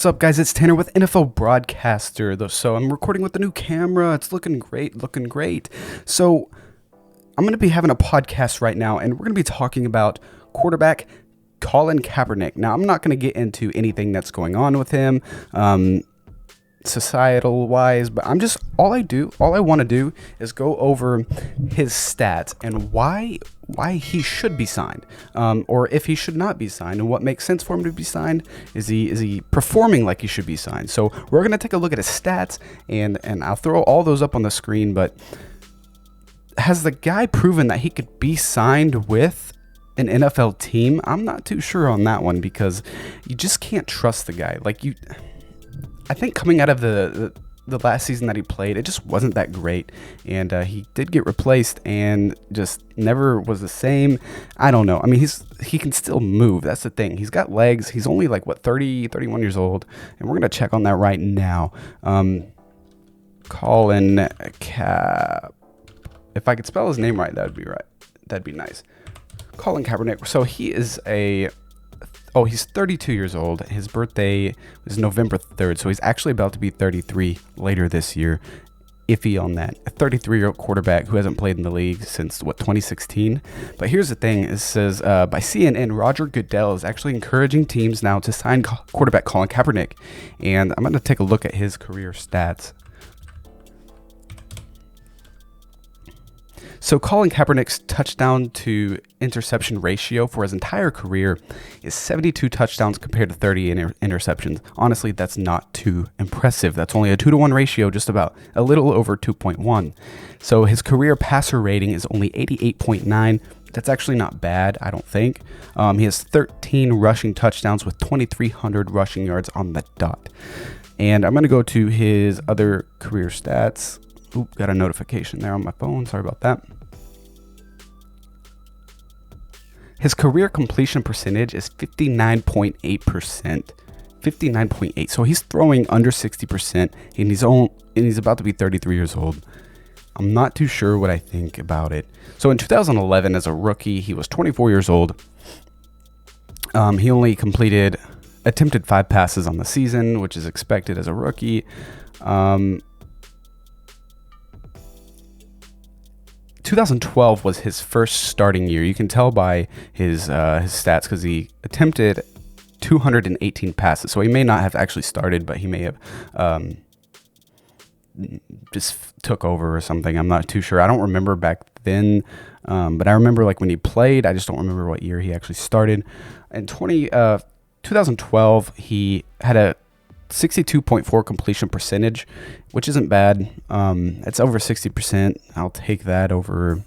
What's up, guys? It's Tanner with NFL Broadcaster. So I'm recording with the new camera. It's looking great. So I'm going to be having a podcast right now, and we're going to be talking about quarterback Colin Kaepernick. Now, I'm not going to get into anything that's going on with him, societal wise, but all I want to do is go over his stats and why he should be signed, or if he should not be signed, and what makes sense for him to be signed. Is he performing like he should be signed? So we're gonna take a look at his stats, and I'll throw all those up on the screen. But has the guy proven that he could be signed with an NFL team? I'm not too sure on that one, because you just can't trust the guy. I think coming out of the last season that he played, it just wasn't that great, and he did get replaced and just never was the same. I don't know. I mean, he can still move. That's the thing. He's got legs. He's only 31 years old, and we're gonna check on that right now. Colin Cap. If I could spell his name right, that'd be right. That'd be nice. Colin Kaepernick. So he's 32 years old. His birthday was November 3rd, so he's actually about to be 33 later this year. Iffy on that. A 33-year-old quarterback who hasn't played in the league since, 2016? But here's the thing. It says, by CNN, Roger Goodell is actually encouraging teams now to sign quarterback Colin Kaepernick. And I'm going to take a look at his career stats. So Colin Kaepernick's touchdown to interception ratio for his entire career is 72 touchdowns compared to 30 interceptions. Honestly, that's not too impressive. That's only a 2-to-1 ratio, just about a little over 2.1. So his career passer rating is only 88.9. That's actually not bad, I don't think. He has 13 rushing touchdowns with 2,300 rushing yards on the dot. And I'm going to go to his other career stats. Oop, got a notification there on my phone. Sorry about that. His career completion percentage is 59.8%. 59.8. So he's throwing under 60%, and he's about to be 33 years old. I'm not too sure what I think about it. So in 2011, as a rookie, he was 24 years old. He only attempted 5 passes on the season, which is expected as a rookie. 2012 was his first starting year. You can tell by his stats, because he attempted 218 passes. So he may not have actually started, but he may have just took over or something. I'm not too sure. I don't remember back then, but I remember when he played. I just don't remember what year he actually started. In 2012, he had a 62.4 completion percentage, which isn't bad. It's over 60%. I'll take that over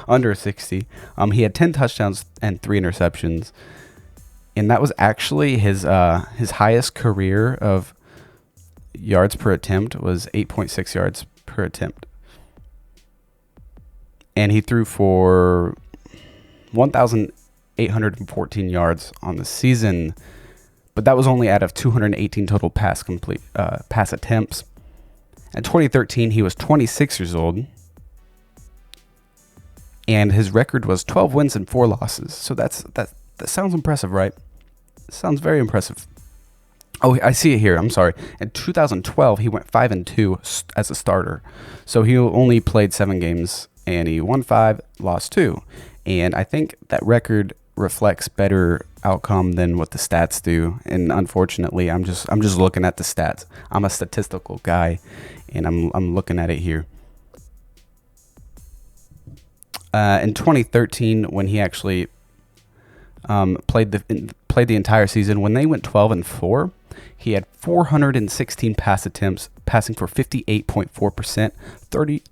under 60. He had 10 touchdowns and 3 interceptions, and that was actually his highest career of yards per attempt was 8.6 yards per attempt, and he threw for 1,814 yards on the season. But that was only out of 218 total pass attempts. In 2013, he was 26 years old, and his record was 12 wins and 4 losses. So that sounds impressive, right? Sounds very impressive. Oh, I see it here. I'm sorry. In 2012, he went 5-2 as a starter. So he only played 7 games, and he won 5, lost 2. And I think that record reflects better outcome than what the stats do, and unfortunately I'm just looking at the stats. I'm a statistical guy, and I'm looking at it here. In 2013, when he actually played the entire season, when they went 12-4, he had 416 pass attempts, passing for 58.4%,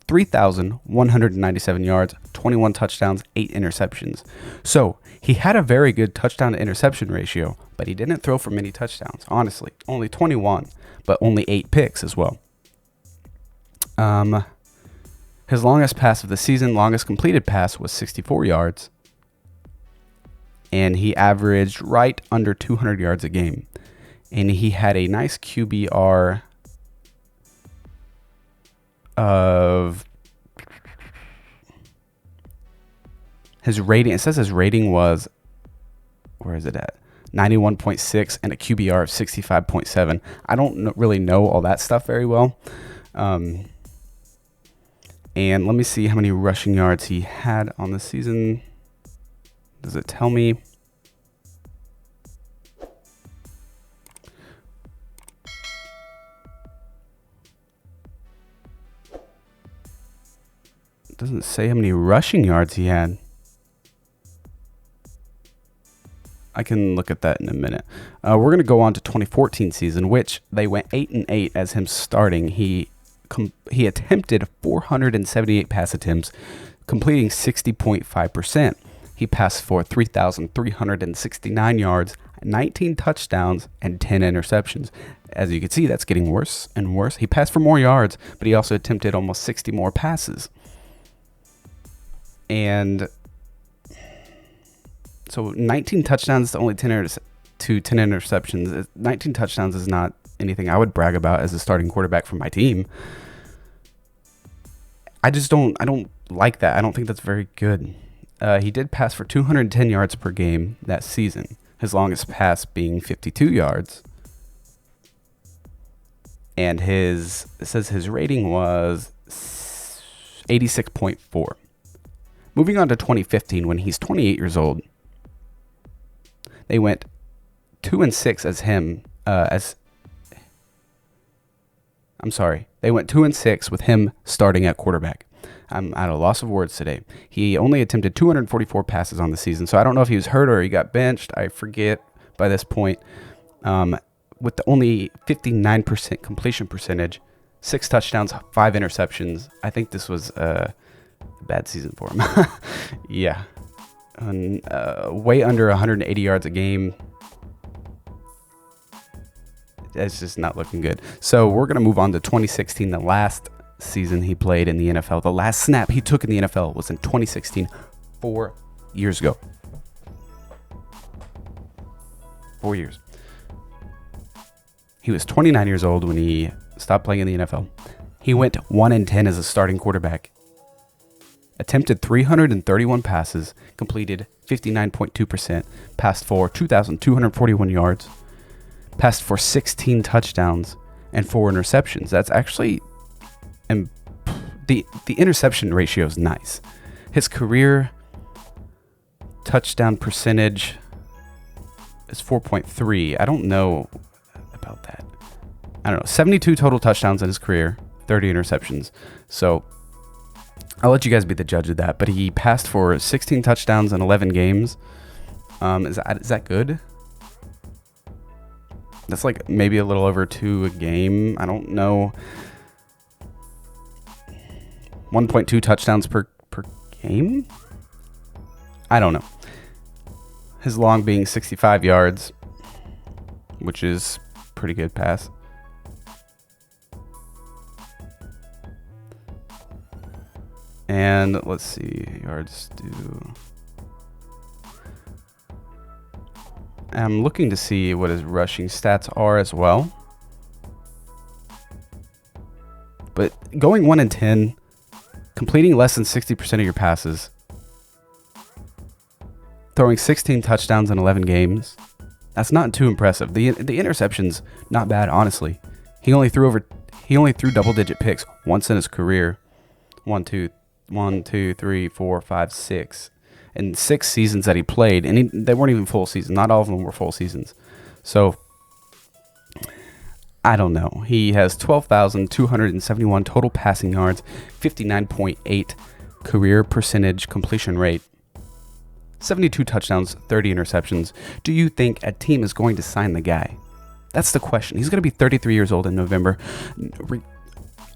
3,197 yards, 21 touchdowns, 8 interceptions. So he had a very good touchdown to interception ratio, but he didn't throw for many touchdowns, honestly. Only 21, but only 8 picks as well. His longest pass of the season, longest completed pass, was 64 yards, and he averaged right under 200 yards a game. And he had a nice QBR of his rating. It says his rating was, where is it at? 91.6, and a QBR of 65.7. I don't really know all that stuff very well. And let me see how many rushing yards he had on the season. Does it tell me? It doesn't say how many rushing yards he had. I can look at that in a minute. We're going to go on to 2014 season, which they went 8-8 as him starting. He attempted 478 pass attempts, completing 60.5%. He passed for 3,369 yards, 19 touchdowns, and 10 interceptions. As you can see, that's getting worse and worse. He passed for more yards, but he also attempted almost 60 more passes. And so 19 touchdowns to only 10 interceptions. 19 touchdowns is not anything I would brag about as a starting quarterback for my team. I don't like that. I don't think that's very good. He did pass for 210 yards per game that season, his longest pass being 52 yards. And it says his rating was 86.4. Moving on to 2015, when he's 28 years old, they went 2-6 as him. They went 2-6 with him starting at quarterback. I'm at a loss of words today. He only attempted 244 passes on the season, so I don't know if he was hurt or he got benched. I forget by this point. With the only 59% completion percentage, 6 touchdowns, 5 interceptions. I think this was a bad season for him. Yeah. Way under 180 yards a game. It's just not looking good. So we're going to move on to 2016, the last season he played in the NFL. The last snap he took in the NFL was in 2016, 4 years ago. 4 years. He was 29 years old when he stopped playing in the NFL. He went 1-10 as a starting quarterback. Attempted 331 passes, completed 59.2%, passed for 2,241 yards, passed for 16 touchdowns, and 4 interceptions. That's actually, and the interception ratio is nice. His career touchdown percentage is 4.3. I don't know about that. I don't know. 72 total touchdowns in his career, 30 interceptions. So I'll let you guys be the judge of that. But he passed for 16 touchdowns in 11 games. Is that good? That's like maybe a little over 2 a game. I don't know. 1.2 touchdowns per game? I don't know. His long being 65 yards, which is pretty good pass. And let's see, yards do. I'm looking to see what his rushing stats are as well. But going 1-10, completing less than 60% of your passes, throwing 16 touchdowns in 11 games, that's not too impressive. The interception's not bad, honestly. He only threw double-digit picks once in his career. 1, 2, 3, 4, 5, 6. In 6 seasons that he played, and they weren't even full seasons. Not all of them were full seasons. So, I don't know. He has 12,271 total passing yards, 59.8 career percentage completion rate, 72 touchdowns, 30 interceptions. Do you think a team is going to sign the guy? That's the question. He's going to be 33 years old in November.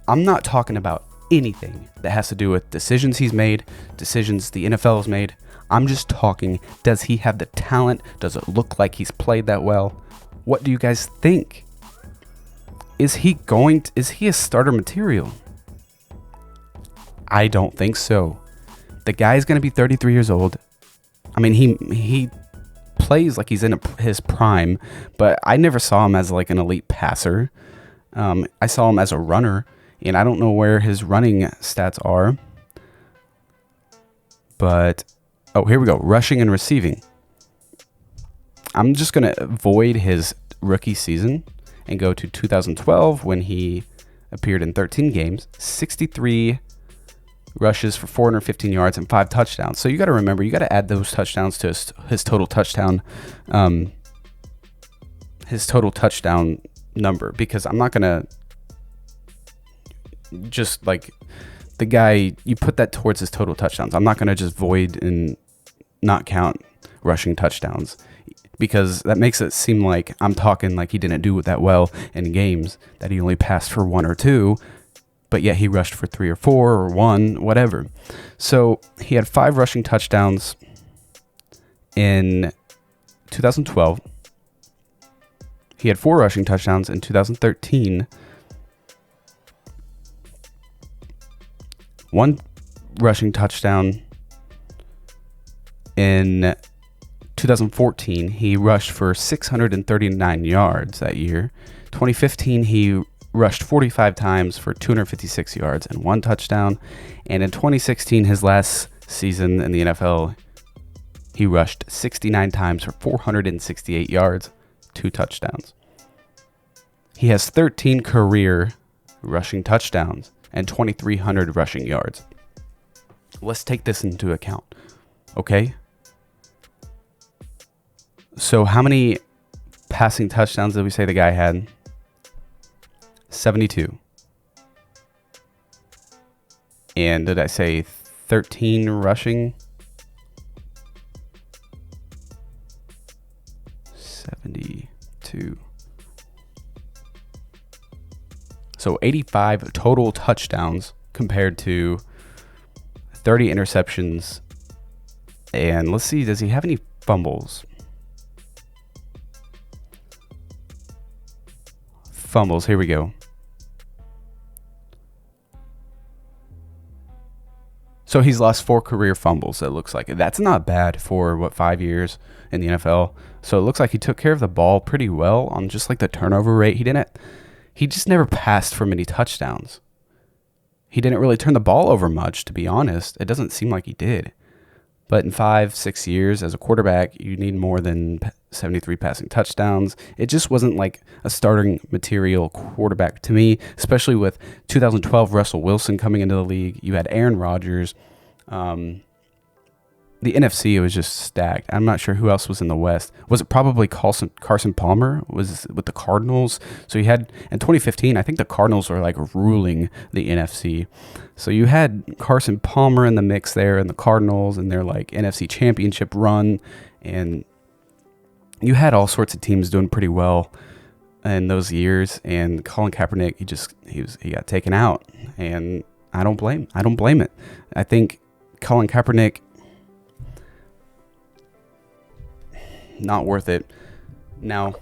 I'm not talking about anything that has to do with decisions he's made, decisions the NFL has made. I'm just talking, does he have the talent? Does it look like he's played that well? What do you guys think? Is he a starter material? I don't think so. The guy's going to be 33 years old. I mean, he plays like he's in his prime, but I never saw him as like an elite passer. I saw him as a runner, and I don't know where his running stats are. But, oh, here we go. Rushing and receiving. I'm just going to avoid his rookie season and go to 2012 when he appeared in 13 games, 63 rushes for 415 yards and 5 touchdowns. So you got to remember, you got to add those touchdowns to his total touchdown number, because I'm not going to just like the guy, you put that towards his total touchdowns. I'm not going to just void and not count rushing touchdowns, because that makes it seem like I'm talking like he didn't do it that well in games, that he only passed for 1 or 2, but yet he rushed for 3 or 4 or 1, whatever. So he had 5 rushing touchdowns in 2012. He had 4 rushing touchdowns in 2013. 1 rushing touchdown in 2014. He rushed for 639 yards that year. 2015, he rushed 45 times for 256 yards and 1 touchdown. And in 2016, his last season in the NFL, he rushed 69 times for 468 yards, 2 touchdowns. He has 13 career rushing touchdowns and 2,300 rushing yards. Let's take this into account, okay? So how many passing touchdowns did we say the guy had? 72. And did I say 13 rushing? 72. So 85 total touchdowns compared to 30 interceptions. And let's see, does he have any fumbles? Fumbles, here we go. So he's lost 4 career fumbles, it looks like. That's not bad for, 5 years in the NFL. So it looks like he took care of the ball pretty well on just like the turnover rate. He just never passed for many touchdowns. He didn't really turn the ball over much, to be honest. It doesn't seem like he did. But in 5-6 years as a quarterback, you need more than 73 passing touchdowns. It just wasn't like a starting material quarterback to me, especially with 2012 Russell Wilson coming into the league. You had Aaron Rodgers. The NFC was just stacked. I'm not sure who else was in the West. Was it probably Carson Palmer was with the Cardinals? So you had, in 2015, I think the Cardinals were like ruling the NFC. So you had Carson Palmer in the mix there and the Cardinals and their like NFC championship run. And you had all sorts of teams doing pretty well in those years. And Colin Kaepernick, he got taken out. And I don't blame it. I think Colin Kaepernick, not worth it. Now,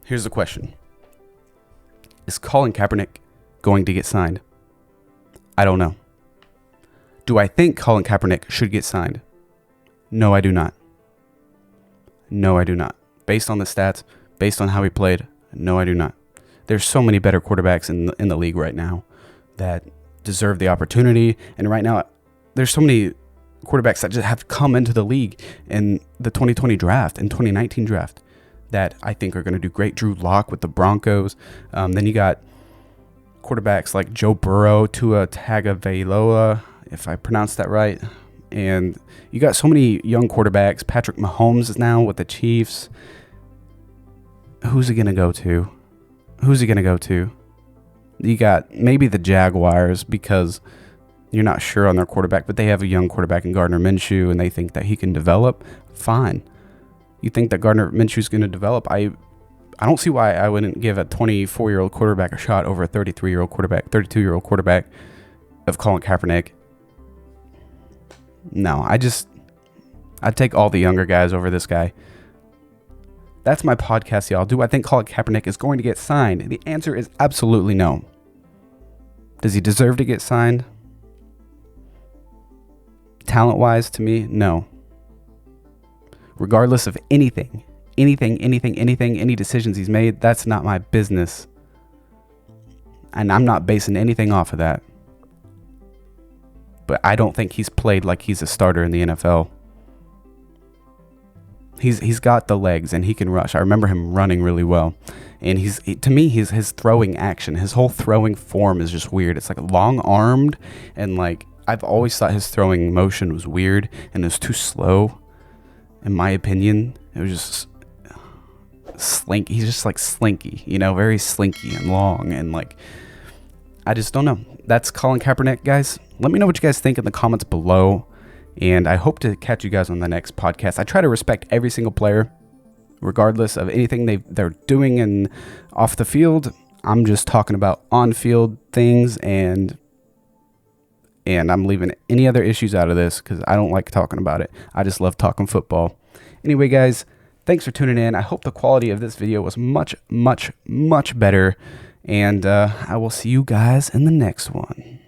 here's the question. Is Colin Kaepernick going to get signed? I don't know. Do I think Colin Kaepernick should get signed? No, I do not. No, I do not. Based on the stats, based on how he played, no, I do not. There's so many better quarterbacks in the league right now that deserve the opportunity. And right now, there's so many quarterbacks that just have come into the league in the 2020 draft and 2019 draft that I think are going to do great. Drew Lock with the Broncos. Then you got quarterbacks like Joe Burrow, Tua Tagovailoa, if I pronounced that right. And you got so many young quarterbacks. Patrick Mahomes is now with the Chiefs. Who's he going to go to? You got maybe the Jaguars, because you're not sure on their quarterback, but they have a young quarterback in Gardner Minshew, and they think that he can develop. Fine. You think that Gardner Minshew is going to develop? I don't see why I wouldn't give a 24-year-old quarterback a shot over a 32-year-old quarterback of Colin Kaepernick. No, I'd take all the younger guys over this guy. That's my podcast, y'all. Do I think Colin Kaepernick is going to get signed? The answer is absolutely no. Does he deserve to get signed? Talent-wise, to me, no. Regardless of any decisions he's made, that's not my business. And I'm not basing anything off of that. But I don't think he's played like he's a starter in the NFL. He's got the legs and he can rush. I remember him running really well. And to me, his throwing action, his whole throwing form is just weird. It's like long-armed, and like I've always thought his throwing motion was weird and it was too slow, in my opinion. It was just slinky. He's just like slinky, very slinky and long, and like I just don't know. That's Colin Kaepernick, guys. Let me know what you guys think in the comments below, and I hope to catch you guys on the next podcast. I try to respect every single player, regardless of anything they're doing and off the field. I'm just talking about on-field things, and I'm leaving any other issues out of this because I don't like talking about it. I just love talking football. Anyway, guys, thanks for tuning in. I hope the quality of this video was much, much, much better, and I will see you guys in the next one.